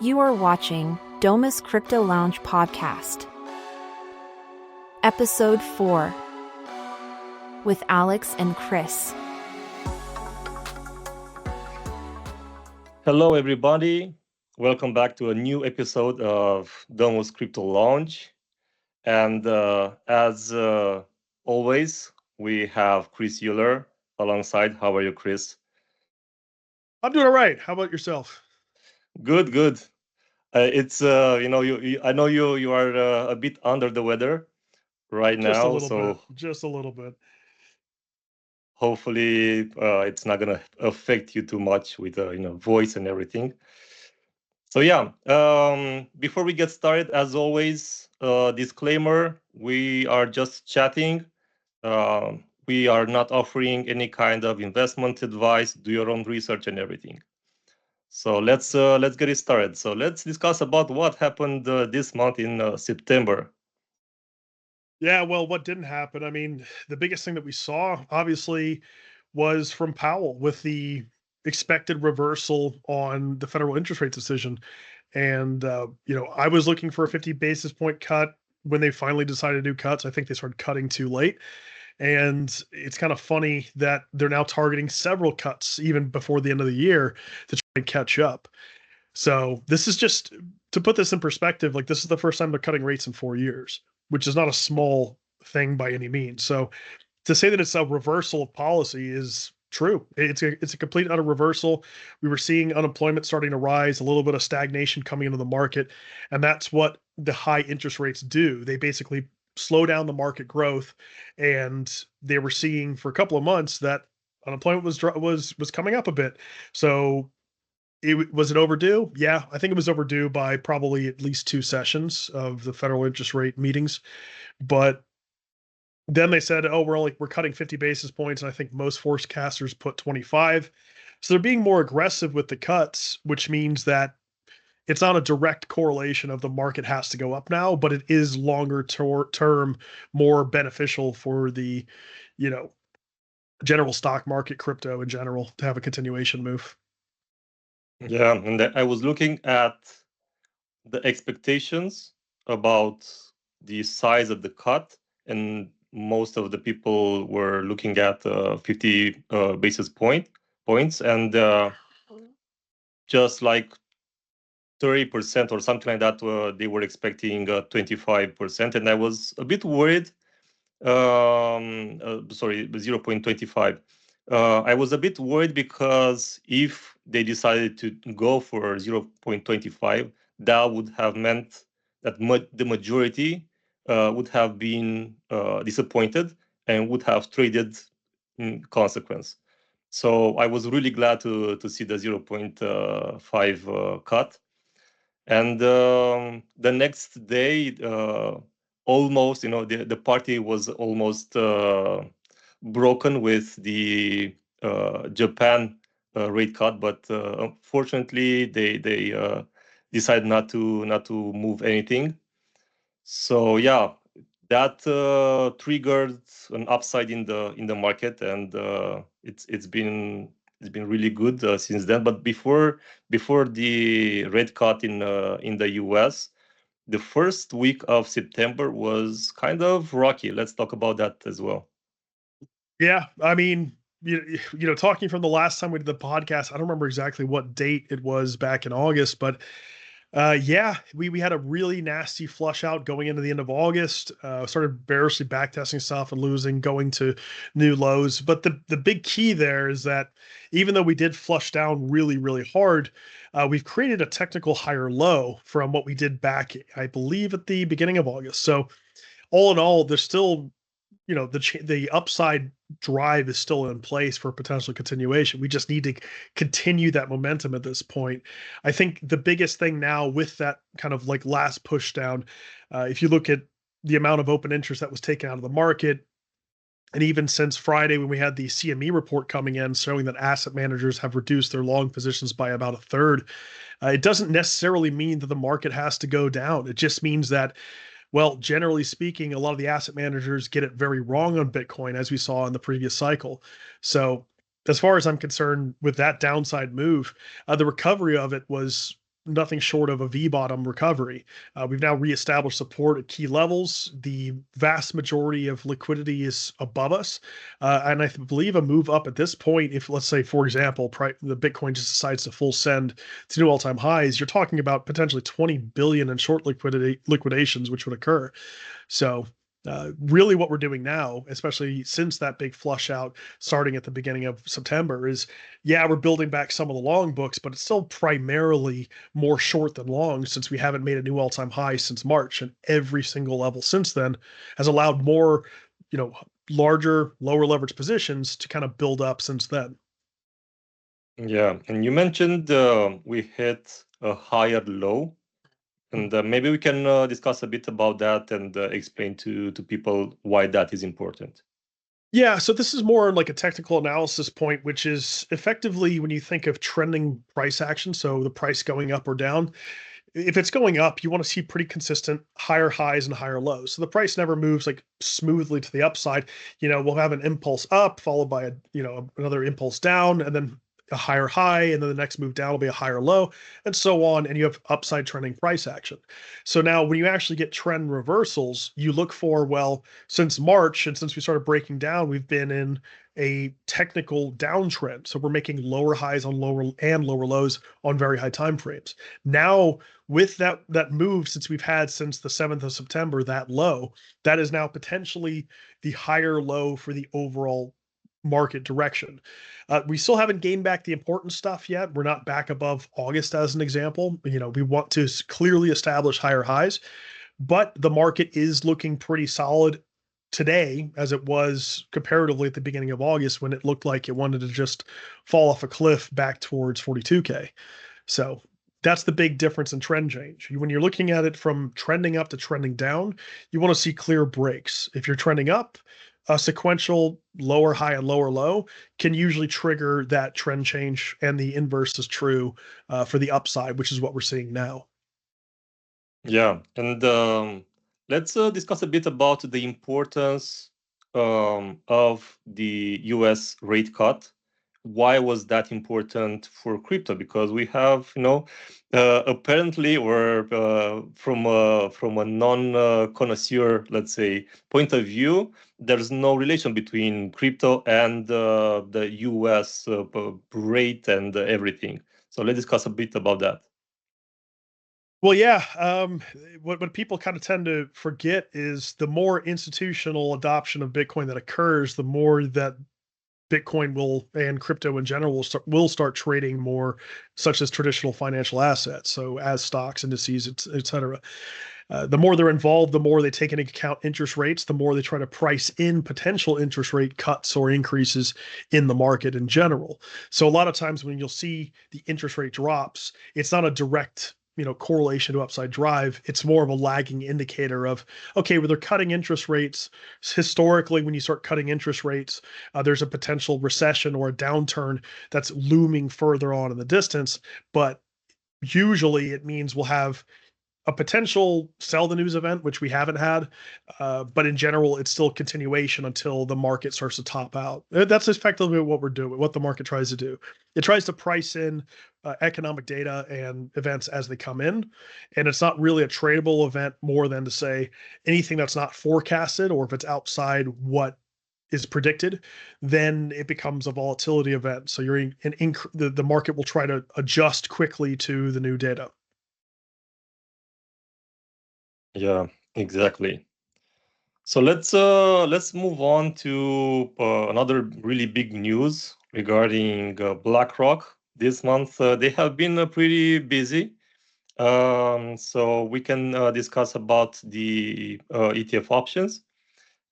You are watching Domus Crypto Lounge Podcast, Episode 4, with Alex and Chris. Hello, everybody. Welcome back to a new episode of Domus Crypto Lounge. And as always, we have Chris Euler alongside. How are you, Chris? I'm doing all right. How about yourself? Good, good. It's I know you are a bit under the weather right Just a now, little so bit. Just a little bit. hopefully it's not gonna affect you too much with voice and everything. So yeah, before we get started, as always, disclaimer: we are just chatting. We are not offering any kind of investment advice. Do your own research and everything. So let's get it started. So let's discuss about what happened this month in September. Yeah, well, what didn't happen? I mean, the biggest thing that we saw, obviously, was from Powell with the expected reversal on the federal interest rate decision. And, I was looking for a 50 basis point cut when they finally decided to do cuts. I think they started cutting too late. And it's kind of funny that they're now targeting several cuts even before the end of the year to try and catch up. So this is just to put this in perspective, like this is the first time they're cutting rates in 4 years, which is not a small thing by any means. So to say that it's a reversal of policy is true. It's a complete and utter reversal. We were seeing unemployment starting to rise, a little bit of stagnation coming into the market, and that's what the high interest rates do. They basically slow down the market growth, and they were seeing for a couple of months that unemployment was coming up a bit. So was it overdue? Yeah, I think it was overdue by probably at least 2 sessions of the federal interest rate meetings. But then they said, "Oh, we're cutting 50 basis points," and I think most forecasters put 25. So they're being more aggressive with the cuts, which means that it's not a direct correlation of the market has to go up now, but it is longer term, more beneficial for the, you know, general stock market, crypto in general, to have a continuation move. Yeah, and I was looking at the expectations about the size of the cut, and most of the people were looking at 50 basis points, and just like 30% or something like that, they were expecting 25%, and I was a bit worried. Sorry, 0.25. I was a bit worried because if they decided to go for 0.25, that would have meant that the majority would have been disappointed and would have traded in consequence. So I was really glad to see the 0.5 cut. And the next day, almost, the party was almost broken with the Japan rate cut, but unfortunately, they decided not to move anything. So yeah, that triggered an upside in the market, and it's been really good since then. But before the rate cut in the US, the first week of September was kind of rocky. Let's talk about that as well. Yeah, I mean, talking from the last time we did the podcast, I don't remember exactly what date it was back in August, but yeah, we had a really nasty flush out going into the end of August. Started bearishly backtesting stuff and losing, going to new lows. But the big key there is that even though we did flush down really, really hard, we've created a technical higher low from what we did back, I believe, at the beginning of August. So all in all, there's still, the upside drive is still in place for potential continuation. We just need to continue that momentum at this point. I think the biggest thing now with that kind of like last push down, if you look at the amount of open interest that was taken out of the market, and even since Friday when we had the CME report coming in showing that asset managers have reduced their long positions by about a third, it doesn't necessarily mean that the market has to go down. It just means that, well, generally speaking, a lot of the asset managers get it very wrong on Bitcoin, as we saw in the previous cycle. So, as far as I'm concerned, with that downside move, the recovery of it was nothing short of a V-bottom recovery. We've now reestablished support at key levels. The vast majority of liquidity is above us. And I believe a move up at this point, if let's say, for example, the Bitcoin just decides to full send to new all-time highs, you're talking about potentially 20 billion in short liquidations, which would occur. So really what we're doing now, especially since that big flush out starting at the beginning of September, is we're building back some of the long books, but it's still primarily more short than long, since we haven't made a new all-time high since March, and every single level since then has allowed more, larger, lower leverage positions to kind of build up since then. Yeah, and you mentioned we hit a higher low, and maybe we can discuss a bit about that and explain to people why that is important. Yeah, so this is more like a technical analysis point, which is effectively when you think of trending price action, so the price going up or down. If it's going up, you want to see pretty consistent higher highs and higher lows. So the price never moves like smoothly to the upside. We'll have an impulse up followed by another impulse down, and then a higher high, and then the next move down will be a higher low, and so on. And you have upside trending price action. So now when you actually get trend reversals, you look for, well, since March and since we started breaking down, we've been in a technical downtrend. So we're making lower highs on lower lows on very high time frames. Now, with that move, since we've had since the 7th of September, that low, that is now potentially the higher low for the overall market direction. We still haven't gained back the important stuff yet. We're not back above August as an example. We want to clearly establish higher highs, but the market is looking pretty solid today as it was comparatively at the beginning of August, when it looked like it wanted to just fall off a cliff back towards 42K. So that's the big difference in trend change. When you're looking at it from trending up to trending down, you want to see clear breaks. If you're trending up, a sequential lower high and lower low can usually trigger that trend change, and the inverse is true for the upside, which is what we're seeing now. Yeah, and let's discuss a bit about the importance of the US rate cut. Why was that important for crypto? Because we have, apparently, or from a non-connoisseur, let's say, point of view, there's no relation between crypto and the US rate and everything. So let's discuss a bit about that. Well, yeah. What people kind of tend to forget is the more institutional adoption of Bitcoin that occurs, the more that Bitcoin will, and crypto in general, will start trading more, such as traditional financial assets. So as stocks, indices, et cetera. The more they're involved, the more they take into account interest rates, the more they try to price in potential interest rate cuts or increases in the market in general. So a lot of times when you'll see the interest rate drops, it's not a direct correlation to upside drive. It's more of a lagging indicator of, okay, well, they're cutting interest rates. Historically, when you start cutting interest rates, there's a potential recession or a downturn that's looming further on in the distance. But usually it means we'll have a potential sell the news event, which we haven't had. But in general, it's still continuation until the market starts to top out. That's effectively what we're doing, what the market tries to do. It tries to price in economic data and events as they come in. And it's not really a tradable event more than to say anything that's not forecasted, or if it's outside what is predicted, then it becomes a volatility event. So the market will try to adjust quickly to the new data. Yeah, exactly. So let's move on to another really big news regarding BlackRock. This month they have been pretty busy. So we can discuss about the ETF options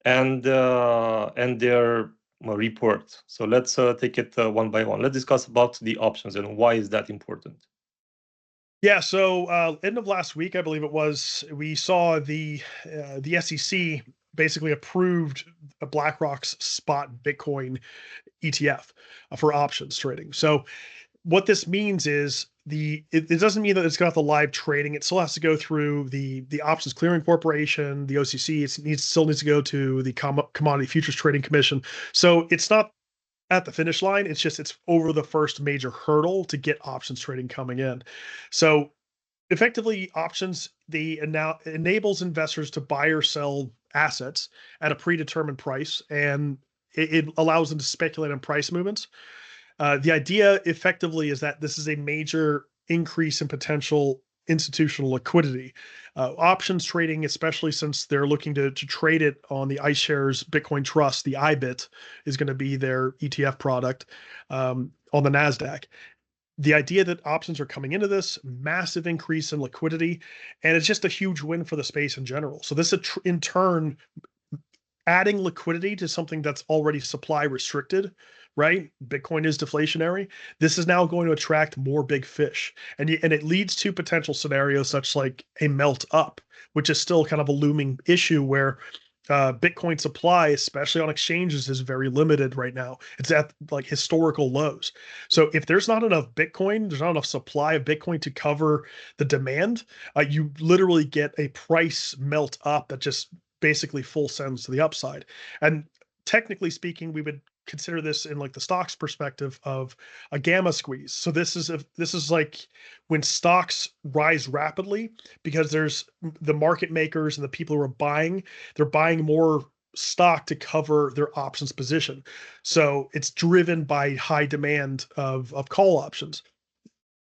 and their report. So let's take it one by one. Let's discuss about the options and why is that important. Yeah, so end of last week, I believe it was, we saw the SEC basically approved BlackRock's spot Bitcoin ETF for options trading. So what this means is it doesn't mean that it's got the live trading. It still has to go through the Options Clearing Corporation, the OCC. It still needs to go to the Commodity Futures Trading Commission. So it's not at the finish line. It's over the first major hurdle to get options trading coming in. So Effectively, options now enables investors to buy or sell assets at a predetermined price, and it allows them to speculate on price movements. The idea effectively is that this is a major increase in potential institutional liquidity. Options trading, especially since they're looking to trade it on the iShares Bitcoin Trust, the IBIT is going to be their ETF product on the NASDAQ. The idea that options are coming into this massive increase in liquidity, and it's just a huge win for the space in general. So this in turn adding liquidity to something that's already supply restricted, right? Bitcoin is deflationary. This is now going to attract more big fish, and it leads to potential scenarios such like a melt up, which is still kind of a looming issue where Bitcoin supply, especially on exchanges, is very limited right now. It's at like historical lows. So if there's not enough Bitcoin, there's not enough supply of Bitcoin to cover the demand, you literally get a price melt up that just basically full sends to the upside. And technically speaking, we would consider this in like the stocks perspective of a gamma squeeze. So this is like when stocks rise rapidly because there's the market makers and the people who are buying, they're buying more stock to cover their options position. So it's driven by high demand of call options.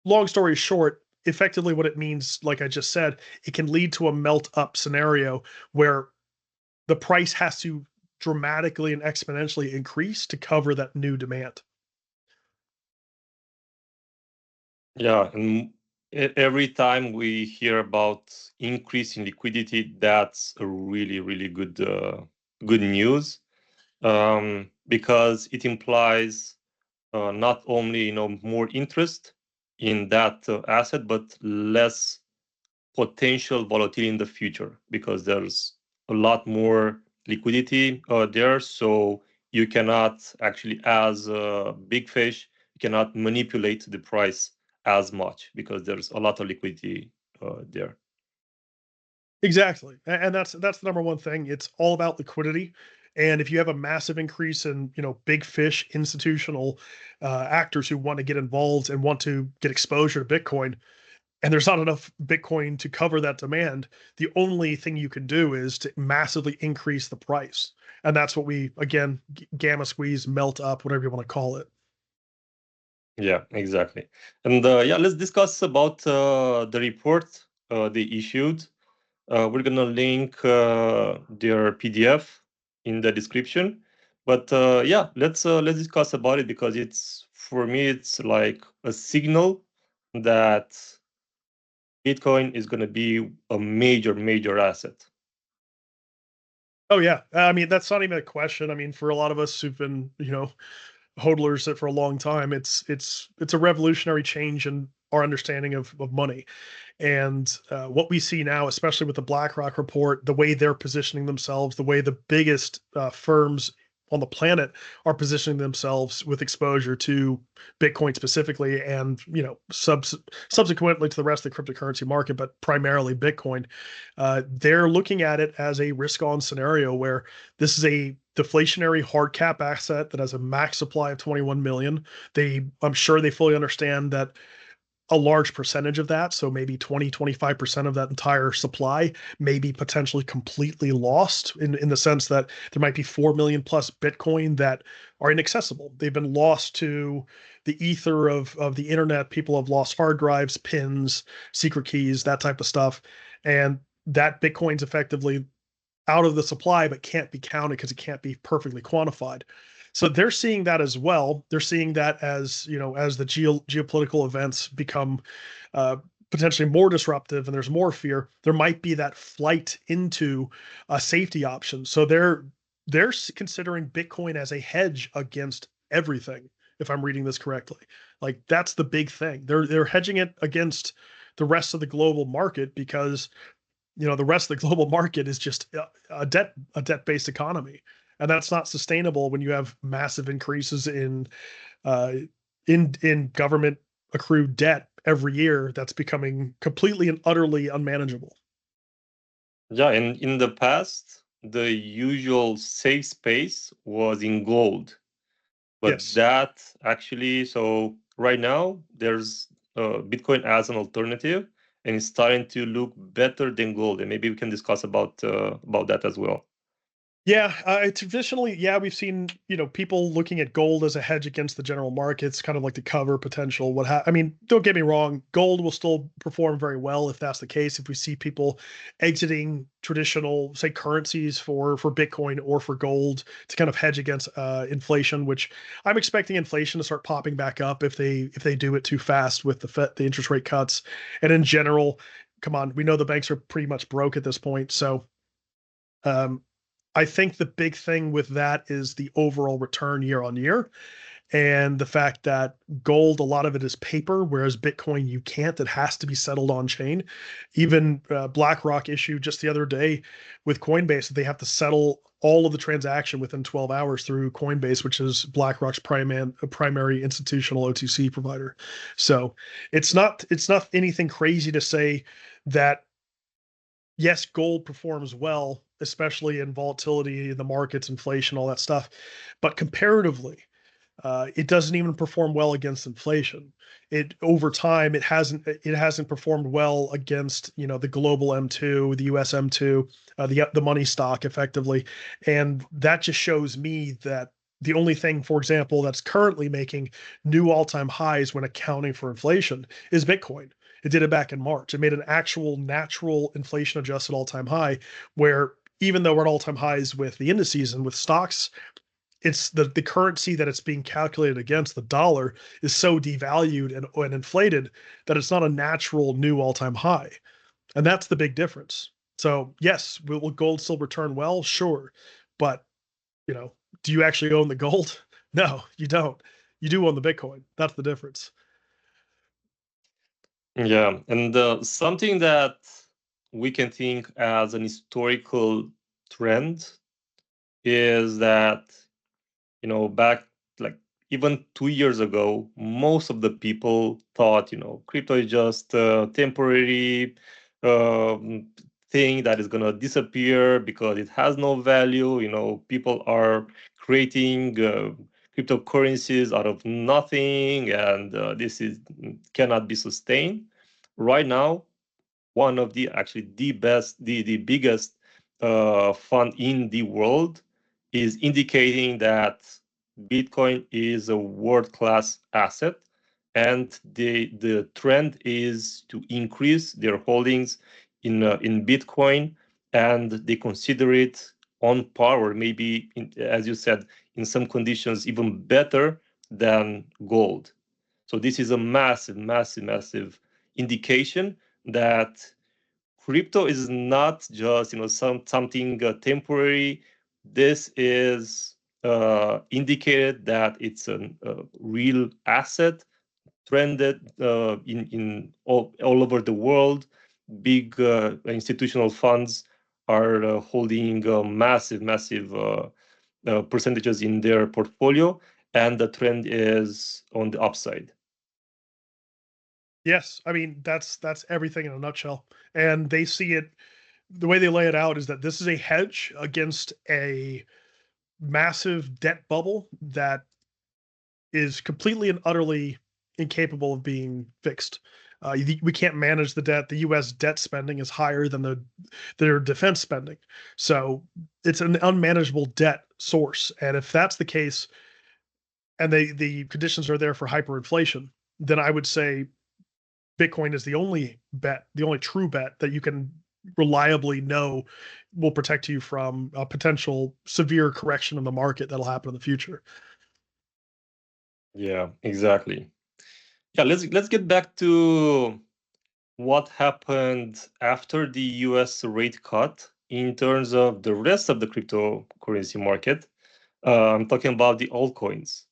Long story short, effectively what it means, like I just said, it can lead to a melt up scenario where the price has to dramatically and exponentially increase to cover that new demand. Yeah, and every time we hear about increase in liquidity, that's a really, really good news, because it implies not only more interest in that asset, but less potential volatility in the future because there's a lot more liquidity there. So you cannot actually, as a big fish, you cannot manipulate the price as much because there's a lot of liquidity there. Exactly. And that's the number one thing. It's all about liquidity. And if you have a massive increase in, big fish institutional actors who want to get involved and want to get exposure to Bitcoin, and there's not enough Bitcoin to cover that demand, the only thing you can do is to massively increase the price. And that's what we, again, gamma squeeze, melt up, whatever you want to call it. Yeah, exactly. And yeah, let's discuss about the report they issued. We're gonna link their PDF in the description. But yeah, let's discuss about it because it's, for me, it's like a signal that Bitcoin is gonna be a major asset. Oh yeah. I mean, that's not even a question. I mean, for a lot of us who've been, hodlers for a long time, it's a revolutionary change in our understanding of money. And what we see now, especially with the BlackRock report, the way they're positioning themselves, the way the biggest firms on the planet are positioning themselves with exposure to Bitcoin specifically, and subsequently to the rest of the cryptocurrency market, but primarily Bitcoin. They're looking at it as a risk-on scenario where this is a deflationary hard cap asset that has a max supply of 21 million. I'm sure they fully understand that a large percentage of that, so maybe 20-25% of that entire supply may be potentially completely lost in the sense that there might be 4 million plus Bitcoin that are inaccessible. They've been lost to the ether of the internet. People have lost hard drives, pins, secret keys, that type of stuff. And that Bitcoin's effectively out of the supply but can't be counted because it can't be perfectly quantified. So they're seeing that as well. They're seeing that as, as the geopolitical events become potentially more disruptive and there's more fear, there might be that flight into a safety option. So they're considering Bitcoin as a hedge against everything, if I'm reading this correctly. Like that's the big thing. They're hedging it against the rest of the global market because the rest of the global market is just a debt-based economy, and that's not sustainable when you have massive increases uh, in government accrued debt every year. That's becoming completely and utterly unmanageable. Yeah, and in the past, the usual safe space was in gold. But Yes. that actually, so right now there's Bitcoin as an alternative, and it's starting to look better than gold. And maybe we can discuss about that as well. Yeah, traditionally, yeah, we've seen people looking at gold as a hedge against the general markets, kind of like to cover potential. I mean, don't get me wrong, gold will still perform very well if that's the case. If we see people exiting traditional, say, currencies for Bitcoin or for gold to kind of hedge against inflation, which I'm expecting inflation to start popping back up if they do it too fast with the interest rate cuts, and in general, come on, we know the banks are pretty much broke at this point, so. Um, I think the big thing with that is the overall return year on year, and the fact that gold, a lot of it is paper, whereas Bitcoin, you can't. It has to be settled on chain. Even Blackrock issued just the other day with Coinbase that they have to settle all of the transaction within 12 hours through Coinbase, which is BlackRock's primary institutional OTC provider. So it's not anything crazy to say that yes, gold performs well, especially in volatility in the markets, inflation, all that stuff. But comparatively, it doesn't even perform well against inflation. It over time, it hasn't performed well against the global M2, the US M2, the money stock effectively, and that just shows me that the only thing, for example, that's currently making new all-time highs when accounting for inflation is Bitcoin. It did it back in March. It made an actual natural inflation adjusted all-time high, where even though we're at all-time highs with the indices and with stocks, it's the currency that it's being calculated against, the dollar, is so devalued and inflated that it's not a natural new all-time high. And that's the big difference. So yes, will gold still return well? Sure. But you know, do you actually own the gold? No, you don't. You do own the Bitcoin. That's the difference. Yeah, and something that we can think as an historical trend is that back like even 2 years ago, most of the people thought crypto is just a temporary um, thing that is going to disappear because it has no value. People are creating cryptocurrencies out of nothing, and this is cannot be sustained. Right now, one of the biggest fund in the world is indicating that Bitcoin is a world-class asset, and the trend is to increase their holdings in Bitcoin, and they consider it on par, or maybe, as you said, in some conditions even better than gold. So this is a massive, massive, massive indication that crypto is not just something temporary. This is indicated that it's a real asset trended in all over the world. Big institutional funds are holding massive, massive percentages in their portfolio, and the trend is on the upside. Yes, I mean that's everything in a nutshell. And they see it, the way they lay it out is that this is a hedge against a massive debt bubble that is completely and utterly incapable of being fixed. We can't manage the debt. The U.S. debt spending is higher than their defense spending, so it's an unmanageable debt source. And if that's the case, and the conditions are there for hyperinflation, then I would say Bitcoin is the only bet, the only true bet that you can reliably know will protect you from a potential severe correction in the market that'll happen in the future. Yeah, exactly. Yeah, let's get back to what happened after the US rate cut in terms of the rest of the cryptocurrency market. I'm talking about the altcoins.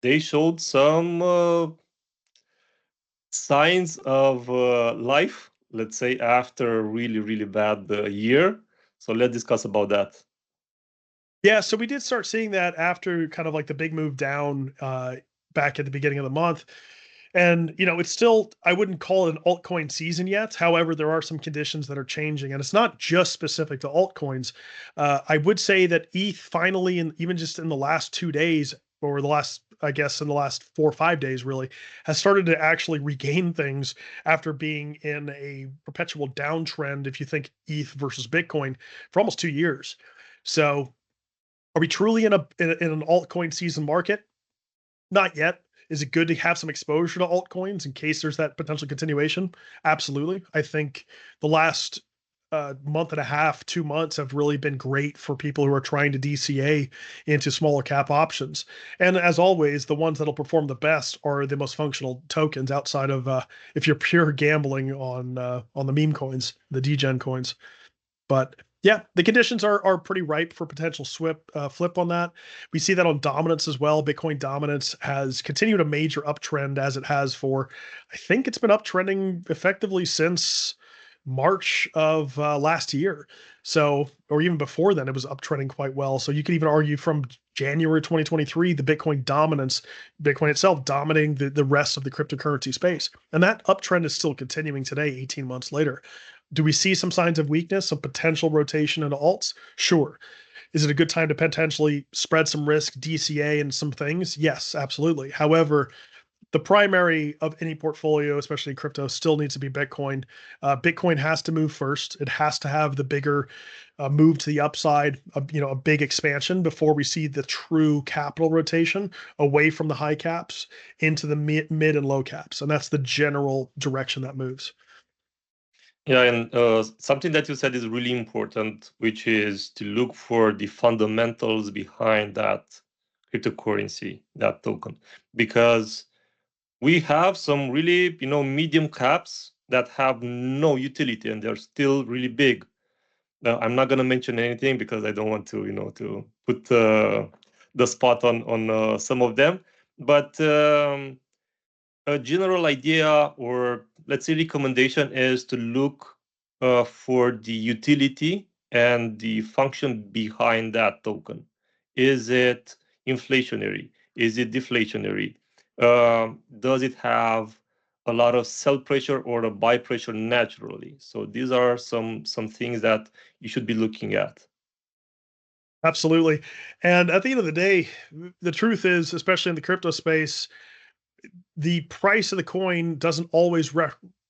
They showed some signs of life, let's say, after a really, really bad year. So let's discuss about that. Yeah, so we did start seeing that after kind of like the big move down back at the beginning of the month. And it's still, I wouldn't call it an altcoin season yet. However, there are some conditions that are changing, and it's not just specific to altcoins. I would say that ETH finally, and even just in the last 2 days or the last I guess, in the last 4 or 5 days, really, has started to actually regain things after being in a perpetual downtrend, if you think ETH versus Bitcoin, for almost 2 years. So, are we truly in an altcoin season market? Not yet. Is it good to have some exposure to altcoins in case there's that potential continuation? Absolutely. I think the last month and a half, 2 months have really been great for people who are trying to DCA into smaller cap options. And as always, the ones that'll perform the best are the most functional tokens outside of if you're pure gambling on the meme coins, the degen coins. But yeah, the conditions are pretty ripe for potential flip on that. We see that on dominance as well. Bitcoin dominance has continued a major uptrend as it has for, I think it's been uptrending effectively since March of last year. So, or even before then, it was uptrending quite well. So you could even argue from January 2023, the Bitcoin dominance, Bitcoin itself dominating the rest of the cryptocurrency space. And that uptrend is still continuing today, 18 months later. Do we see some signs of weakness, some potential rotation into alts? Sure. Is it a good time to potentially spread some risk, DCA, and some things? Yes, absolutely. However, the primary of any portfolio, especially crypto, still needs to be Bitcoin. Bitcoin has to move first. It has to have the bigger move to the upside, a big expansion before we see the true capital rotation away from the high caps into the mid and low caps. And that's the general direction that moves. Yeah, and something that you said is really important, which is to look for the fundamentals behind that cryptocurrency, that token, because we have some really, medium caps that have no utility and they're still really big. Now, I'm not going to mention anything because I don't want to put the spot on some of them, but a general idea, or let's say recommendation, is to look for the utility and the function behind that token. Is it inflationary? Is it deflationary? Does it have a lot of sell pressure or a buy pressure naturally? So these are some things that you should be looking at. Absolutely. And at the end of the day, the truth is, especially in the crypto space, the price of the coin doesn't always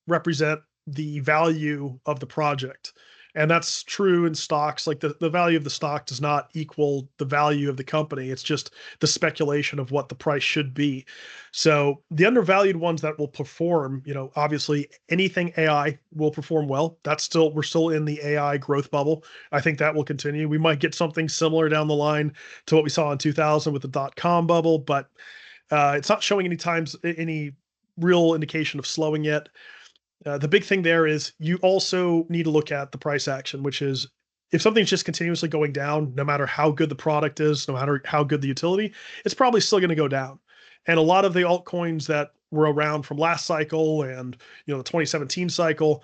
represent the value of the project. And that's true in stocks. Like the value of the stock does not equal the value of the company. It's just the speculation of what the price should be. So the undervalued ones that will perform, obviously anything AI will perform well. We're still in the AI growth bubble. I think that will continue. We might get something similar down the line to what we saw in 2000 with the dot-com bubble, but it's not showing any real indication of slowing yet. The big thing there is you also need to look at the price action, which is if something's just continuously going down, no matter how good the product is, no matter how good the utility, it's probably still going to go down. And a lot of the altcoins that were around from last cycle and the 2017 cycle,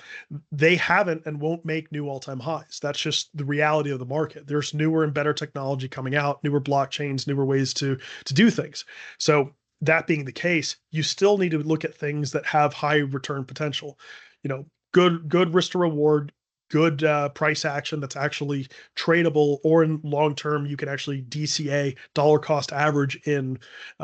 they haven't and won't make new all-time highs. That's just the reality of the market. There's newer and better technology coming out, newer blockchains, newer ways to do things. So that being the case, you still need to look at things that have high return potential. Good risk to reward, good price action that's actually tradable, or in long term you can actually DCA dollar cost average in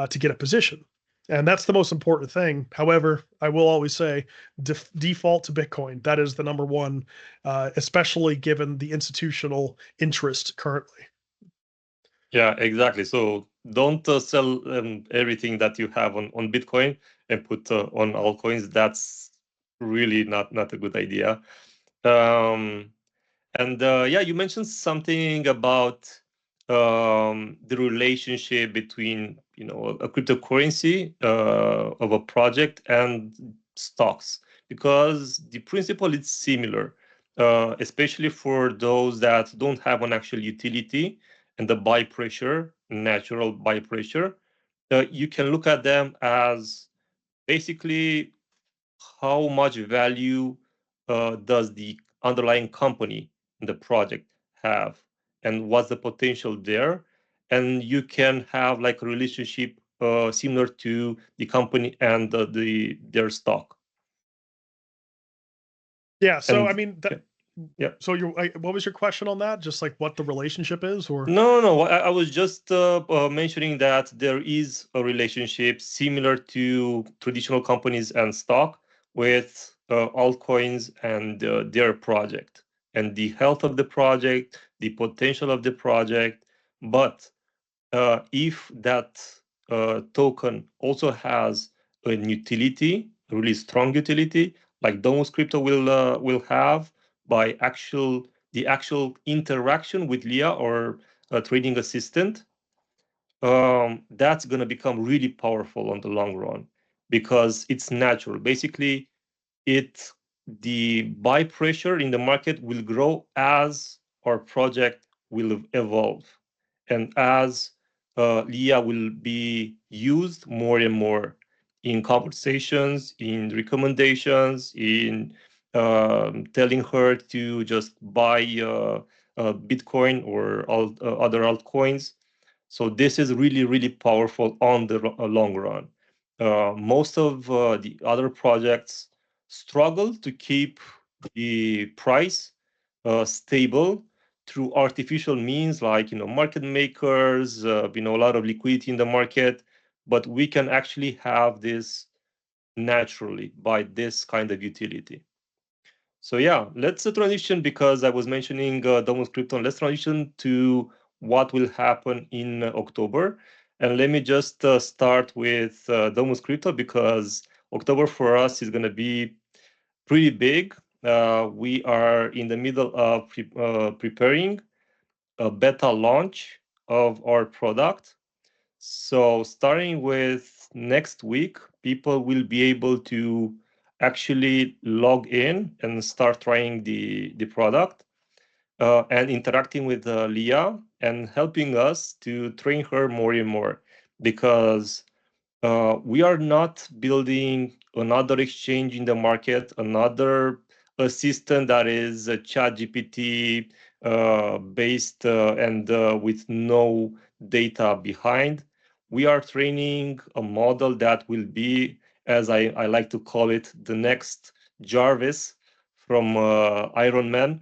to get a position. And that's the most important thing. However, I will always say default to Bitcoin. That is the number one, especially given the institutional interest currently. Yeah, exactly. So don't sell everything that you have on Bitcoin and put on altcoins. That's really not a good idea. Um, and yeah, you mentioned something about the relationship between a cryptocurrency of a project and stocks, because the principle is similar, especially for those that don't have an actual utility and the buy pressure, natural buy pressure. You can look at them as basically how much value does the underlying company and the project have, and what's the potential there. And you can have like a relationship similar to the company and their stock. Yeah. So And I mean, yeah. Yeah. So what was your question on that? Just like what the relationship is, or? No. I was just mentioning that there is a relationship similar to traditional companies and stock with altcoins and their project and the health of the project, the potential of the project. But if that token also has an utility, a really strong utility, like Domus Crypto will have by the actual interaction with Lia or a trading assistant, that's going to become really powerful on the long run because it's natural. Basically, it the buy pressure in the market will grow as our project will evolve and as Lia will be used more and more in conversations, in recommendations, in telling her to just buy Bitcoin or other altcoins. So this is really, really powerful on the long run. Most of the other projects struggle to keep the price stable through artificial means like market makers, a lot of liquidity in the market, but we can actually have this naturally by this kind of utility. So yeah, let's transition because I was mentioning Domus Crypto. Let's transition to what will happen in October. And let me just start with Domus Crypto because October for us is going to be pretty big. We are in the middle of preparing a beta launch of our product. So starting with next week, people will be able to actually log in and start trying the product and interacting with Lia and helping us to train her more and more because we are not building another exchange in the market, another assistant that is a chat GPT based and with no data behind. We are training a model that will be, as I like to call it, the next Jarvis from Iron Man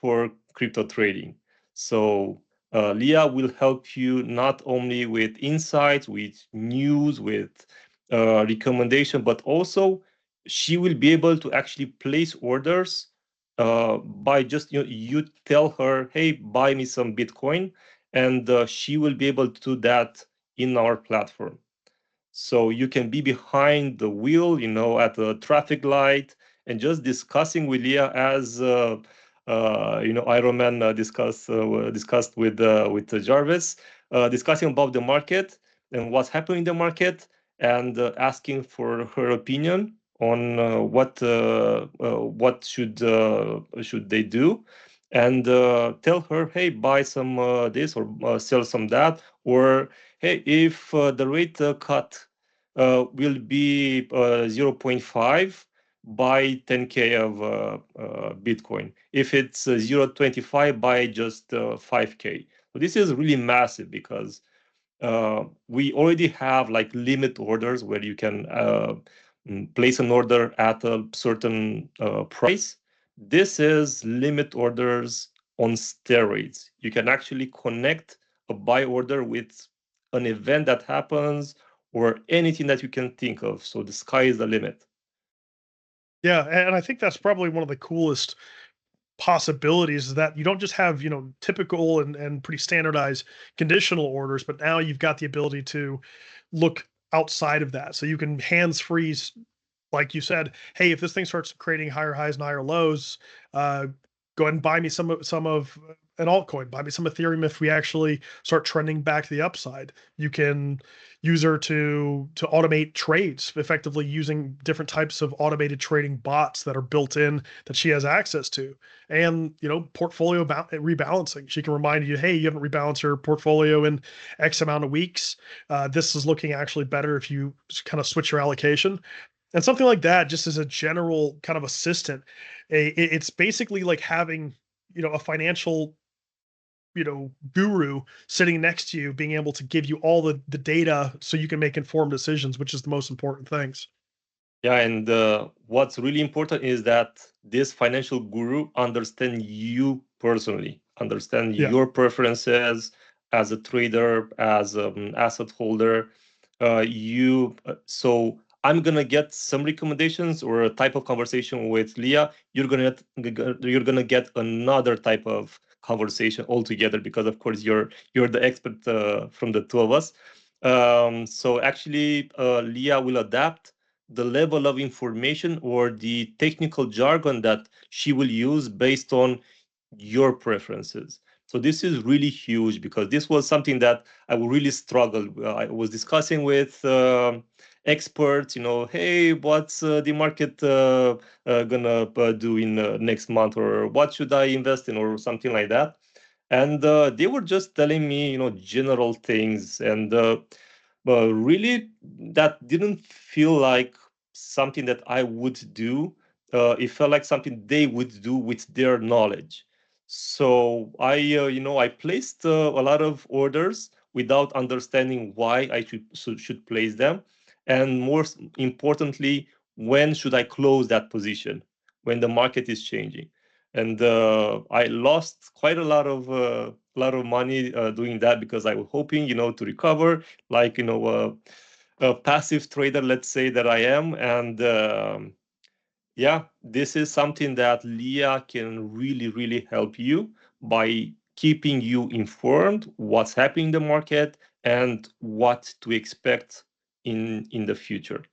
for crypto trading. So Leah will help you not only with insights, with news, with recommendation, but also she will be able to actually place orders by just you tell her, hey, buy me some Bitcoin, and she will be able to do that in our platform. So you can be behind the wheel, at a traffic light, and just discussing with Leah as Iron Man discussed with Jarvis, discussing about the market and what's happening in the market, and asking for her opinion on what should they do, and tell her, hey, buy some this or sell some that, or hey, if the rate cut will be 0.5, buy 10K of Bitcoin. If it's 0.25, buy just 5K. So this is really massive because we already have like limit orders where you can place an order at a certain price. This is limit orders on steroids. You can actually connect a buy order with an event that happens or anything that you can think of. So the sky is the limit. Yeah, and I think that's probably one of the coolest possibilities is that you don't just have typical and pretty standardized conditional orders, but now you've got the ability to look outside of that, so you can hands freeze, like you said, hey, if this thing starts creating higher highs and higher lows, go ahead and buy me some of an altcoin, buy me some Ethereum. If we actually start trending back to the upside, you can use her to automate trades effectively using different types of automated trading bots that are built in that she has access to, and portfolio rebalancing. She can remind you, hey, you haven't rebalanced your portfolio in X amount of weeks. This is looking actually better if you kind of switch your allocation. And something like that, just as a general kind of assistant, it's basically like having a financial guru sitting next to you, being able to give you all the data so you can make informed decisions, which is the most important things. Yeah, and what's really important is that this financial guru understand you personally, understand Yeah. your preferences as a trader, as an asset holder. So I'm gonna get some recommendations or a type of conversation with Leah. You're gonna get another type of conversation altogether because of course you're the expert from the two of us. So actually, Leah will adapt the level of information or the technical jargon that she will use based on your preferences. So this is really huge because this was something that I would really struggle. I was discussing with experts, hey, what's the market gonna do in next month, or what should I invest in, or something like that. And they were just telling me, general things, and but really, that didn't feel like something that I would do. It felt like something they would do with their knowledge. So I placed a lot of orders without understanding why I should place them, and importantly, when should I close that position when the market is changing. And I lost quite a lot of money doing that because I was hoping, to recover, like a passive trader, let's say that I am. And yeah, this is something that Leah can really, really help you by keeping you informed what's happening in the market and what to expect in the future.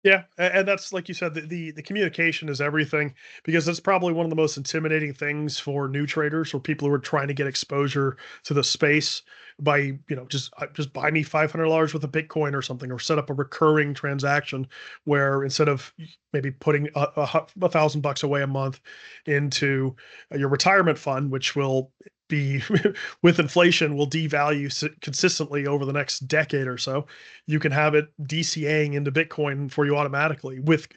Yeah, and that's like you said, the communication is everything, because that's probably one of the most intimidating things for new traders or people who are trying to get exposure to the space by, just buy me $500 worth of Bitcoin or something, or set up a recurring transaction where instead of maybe putting $1,000 away a month into your retirement fund, which will be with inflation will devalue consistently over the next decade or so, you can have it DCAing into Bitcoin for you automatically with,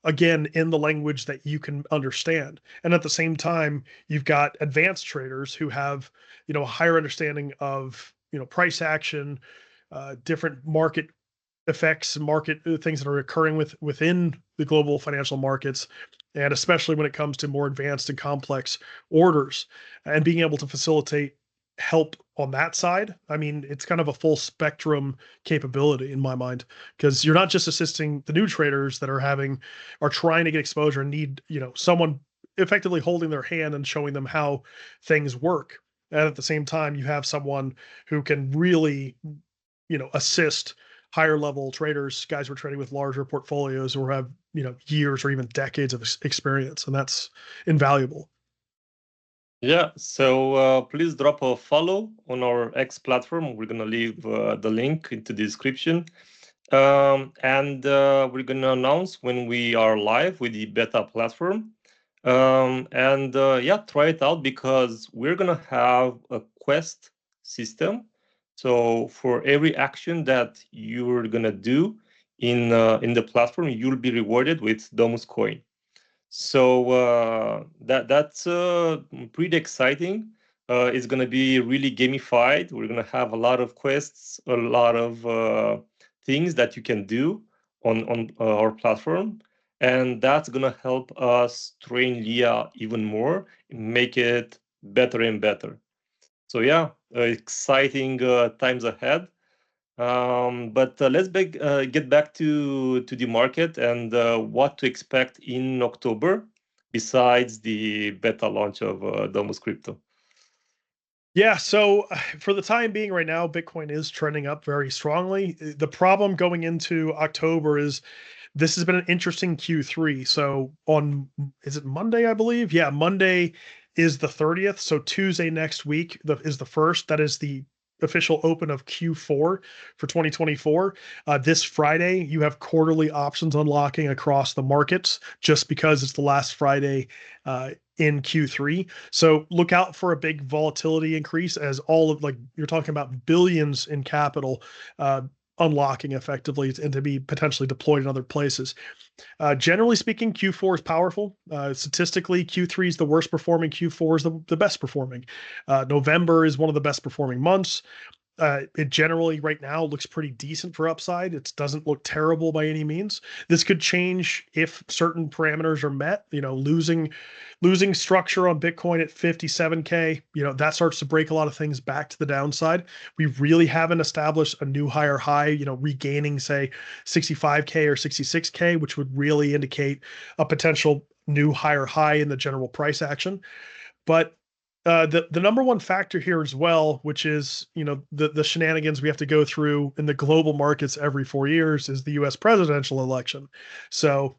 again, in the language that you can understand. And at the same time, you've got advanced traders who have, a higher understanding of, price action, different market effects, market things that are occurring within the global financial markets, and especially when it comes to more advanced and complex orders, and being able to facilitate help on that side. I mean, it's kind of a full spectrum capability in my mind, because you're not just assisting the new traders that are trying to get exposure and need, someone effectively holding their hand and showing them how things work. And at the same time, you have someone who can really, assist higher level traders, guys who are trading with larger portfolios or have, years or even decades of experience. And that's invaluable. Yeah, so please drop a follow on our X platform. We're gonna leave the link into the description. And we're gonna announce when we are live with the beta platform. And yeah, try it out because we're gonna have a quest system. So for every action that you're gonna do in the platform, you'll be rewarded with Domus coin. So that's pretty exciting. It's gonna be really gamified. We're gonna have a lot of quests, a lot of things that you can do on our platform, and that's gonna help us train Leah even more, make it better and better. So yeah, exciting times ahead. But get back to the market and what to expect in October, besides the beta launch of Domus Crypto. Yeah, so for the time being right now, Bitcoin is trending up very strongly. The problem going into October is this has been an interesting Q3. So is it Monday, I believe? Yeah, Monday is the 30th. So Tuesday next week is the first. That is the official open of Q4 for 2024. This Friday, you have quarterly options unlocking across the markets just because it's the last Friday in Q3. So look out for a big volatility increase as all of, like, you're talking about billions in capital unlocking effectively and to be potentially deployed in other places. Generally speaking, Q4 is powerful. Statistically, Q3 is the worst performing, Q4 is the best performing. November is one of the best performing months. It generally right now looks pretty decent for upside. It doesn't look terrible by any means. This could change if certain parameters are met. Losing structure on Bitcoin at 57K, that starts to break a lot of things back to the downside. We really haven't established a new higher high, regaining say 65K or 66K, which would really indicate a potential new higher high in the general price action. But the number one factor here as well, which is the shenanigans we have to go through in the global markets every 4 years, is the U.S. presidential election. So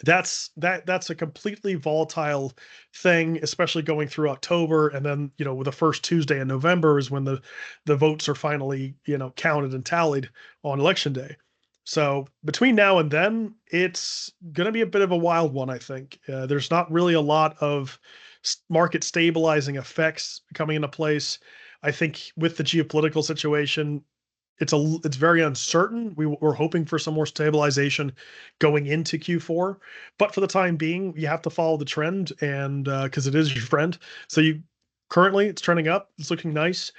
that's a completely volatile thing, especially going through October, and then with the first Tuesday in November is when the votes are finally counted and tallied on election day. So between now and then, it's going to be a bit of a wild one, I think. There's not really a lot of market stabilizing effects coming into place. I think with the geopolitical situation, it's very uncertain. We're hoping for some more stabilization going into Q4, but for the time being, you have to follow the trend, and because it is your friend. So currently it's trending up. It's looking nice.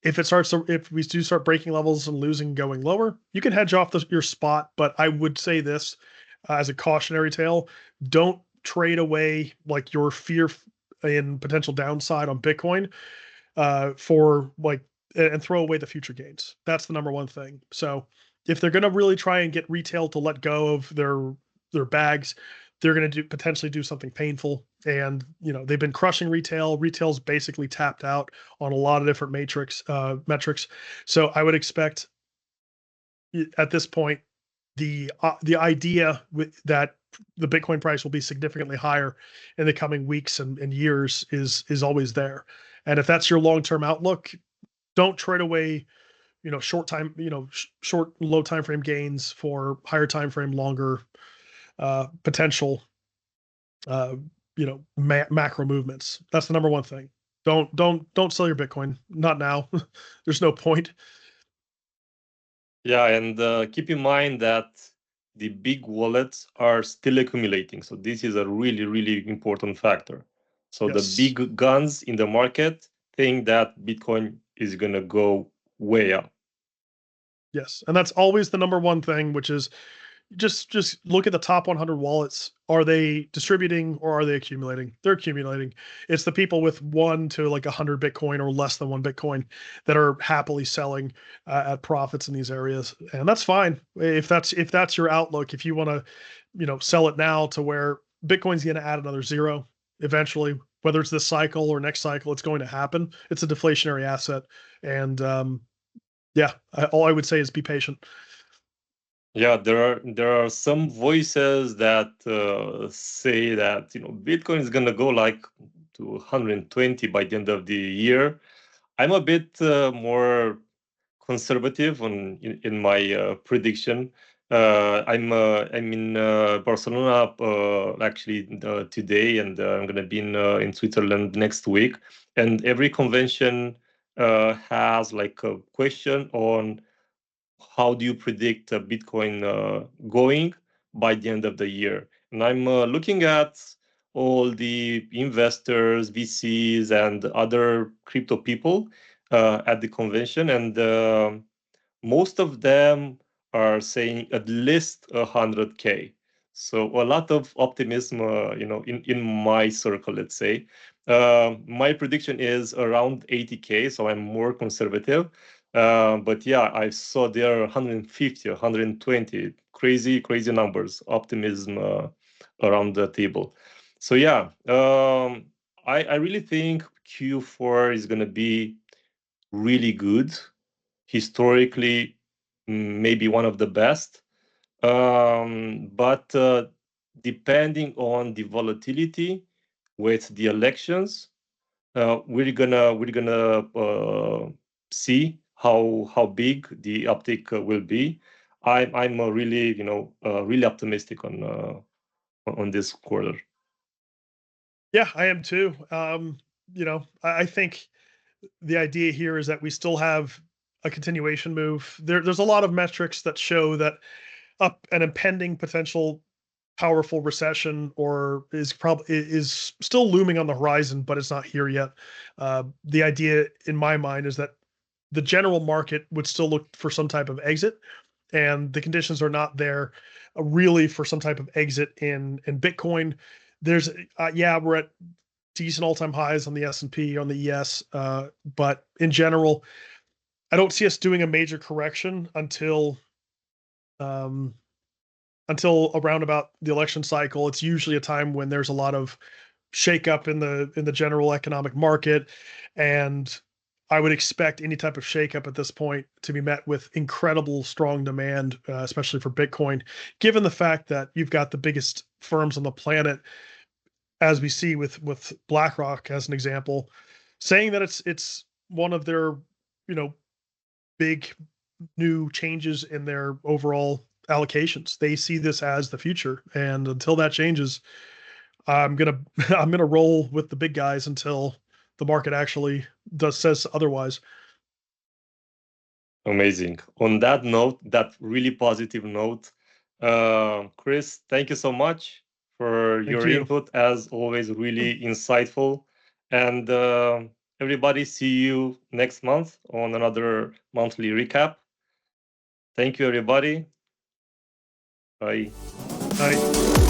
If we do start breaking levels and losing, going lower, you can hedge off your spot. But I would say this as a cautionary tale: don't trade away like your fear in potential downside on Bitcoin for like and throw away the future gains. That's the number one thing. So if they're going to really try and get retail to let go of their bags, they're going to potentially do something painful. And they've been crushing retail. Retail's basically tapped out on a lot of different metrics. So I would expect at this point the idea that the Bitcoin price will be significantly higher in the coming weeks and years is always there. And if that's your long-term outlook, don't trade away, short low time frame gains for higher time frame, longer potential, macro movements. That's the number one thing. Don't sell your Bitcoin. Not now. There's no point. Yeah, and keep in mind that the big wallets are still accumulating. So this is a really, really important factor. So the Yes. big guns in the market think that Bitcoin is going to go way up. Yes. And that's always the number one thing, which is just look at the top 100 wallets. Are they distributing or are they accumulating? They're accumulating. It's the people with 1 to like 100 Bitcoin or less than 1 Bitcoin that are happily selling at profits in these areas, and that's fine. If that's your outlook, if you want to sell it now to where Bitcoin's going to add another zero eventually, whether it's this cycle or next cycle, it's going to happen. It's a deflationary asset, and all I would say is be patient. Yeah, there are some voices that say that Bitcoin is gonna go like to 120 by the end of the year. I'm a bit more conservative in my prediction. I'm in Barcelona actually today, and I'm gonna be in Switzerland next week. And every convention has like a question on how do you predict Bitcoin going by the end of the year? And I'm looking at all the investors, VCs, and other crypto people at the convention, and most of them are saying at least 100K. So a lot of optimism, in my circle, let's say. My prediction is around 80K, so I'm more conservative. But yeah, I saw there 150, 120, crazy, crazy numbers, optimism around the table. So yeah, I really think Q4 is going to be really good. Historically, maybe one of the best. But depending on the volatility with the elections, we're gonna see how big the uptick will be. I'm really really optimistic on this quarter. Yeah, I am too. I think the idea here is that we still have a continuation move. There's a lot of metrics that show that up an impending potential powerful recession or is still looming on the horizon, but it's not here yet. The idea in my mind is that the general market would still look for some type of exit, and the conditions are not there really for some type of exit in Bitcoin. There's we're at decent all-time highs on the S&P, on the ES, but in general, I don't see us doing a major correction until around about the election cycle. It's usually a time when there's a lot of shakeup in the general economic market, and I would expect any type of shakeup at this point to be met with incredible strong demand, especially for Bitcoin, given the fact that you've got the biggest firms on the planet, as we see with BlackRock as an example, saying that it's one of their, big new changes in their overall allocations. They see this as the future, and until that changes, I'm gonna I'm gonna roll with the big guys until the market actually says otherwise. Amazing. On that note, that really positive note, Chris, thank you so much for Thank your you. input. As always, really insightful. And everybody, see you next month on another monthly recap. Thank you, everybody. Bye. Bye.